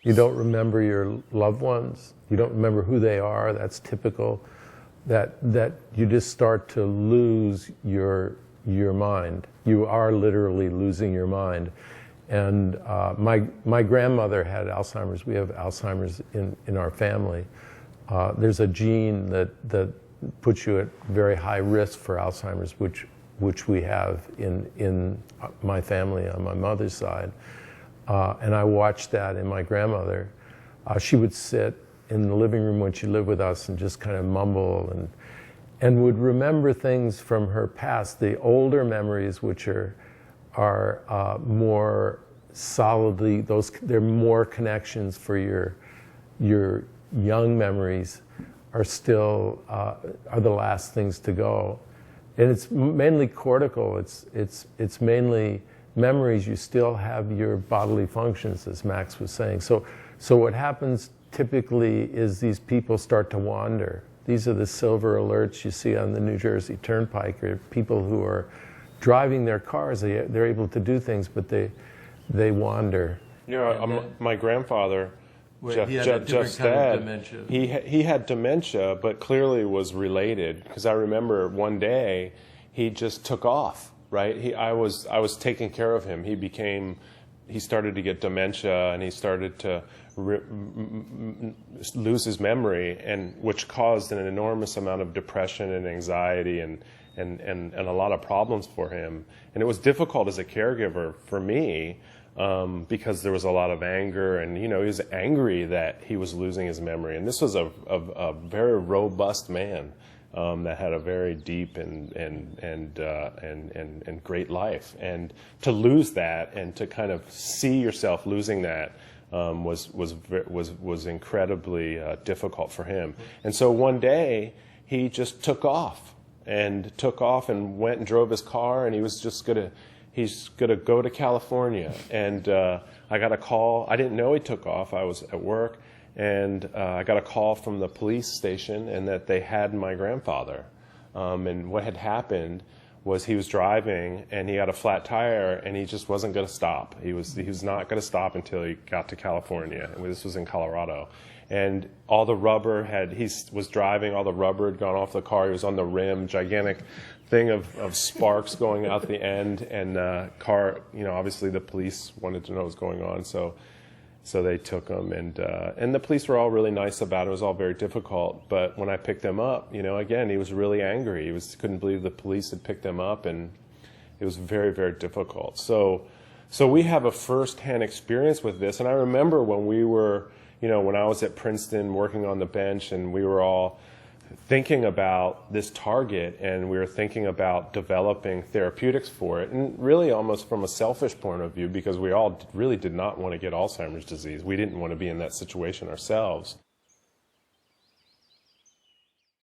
You don't remember your loved ones. You don't remember who they are. That's typical. That you just start to lose your mind. You are literally losing your mind. And my grandmother had Alzheimer's. We have Alzheimer's in our family. There's a gene that puts you at very high risk for Alzheimer's, which we have in my family on my mother's side. And I watched that in my grandmother. She would sit in the living room when she lived with us and just kind of mumble and would remember things from her past, the older memories, which are more solidly, they're more connections for your young memories are still are the last things to go. And it's mainly cortical. It's mainly memories. You still have your bodily functions, as Max was saying. So what happens typically is these people start to wander. These are the silver alerts you see on the New Jersey Turnpike, or people who are driving their cars. They're able to do things, but they wander. You know, my grandfather, Jeff's dad, he had dementia, but clearly was related, because I remember one day he just took off. Right, I was taking care of him. He started to get dementia, and he started to lose his memory, and which caused an enormous amount of depression and anxiety and a lot of problems for him. And it was difficult as a caregiver for me because there was a lot of anger, and he was angry that he was losing his memory. And this was a very robust man. That had a very deep and great life, and to lose that and to kind of see yourself losing that was incredibly difficult for him. And so one day he just took off and went and drove his car, and he's gonna go to California. And I got a call. I didn't know he took off. I was at work. And I got a call from the police station, and that they had my grandfather. And what had happened was he was driving, and he had a flat tire, and he just wasn't going to stop. He was not going to stop until he got to California. And this was in Colorado. And all the rubber he was driving, all the rubber had gone off the car. He was on the rim, gigantic thing of sparks going out the end. And car, obviously the police wanted to know what was going on. So they took him, and the police were all really nice about it. It was all very difficult. But when I picked him up, again, he was really angry. He couldn't believe the police had picked him up, and it was very, very difficult. So we have a first-hand experience with this. And I remember when we were, when I was at Princeton working on the bench, and we were all thinking about this target, and we were thinking about developing therapeutics for it, and really almost from a selfish point of view, because we all really did not want to get Alzheimer's disease. We didn't want to be in that situation ourselves.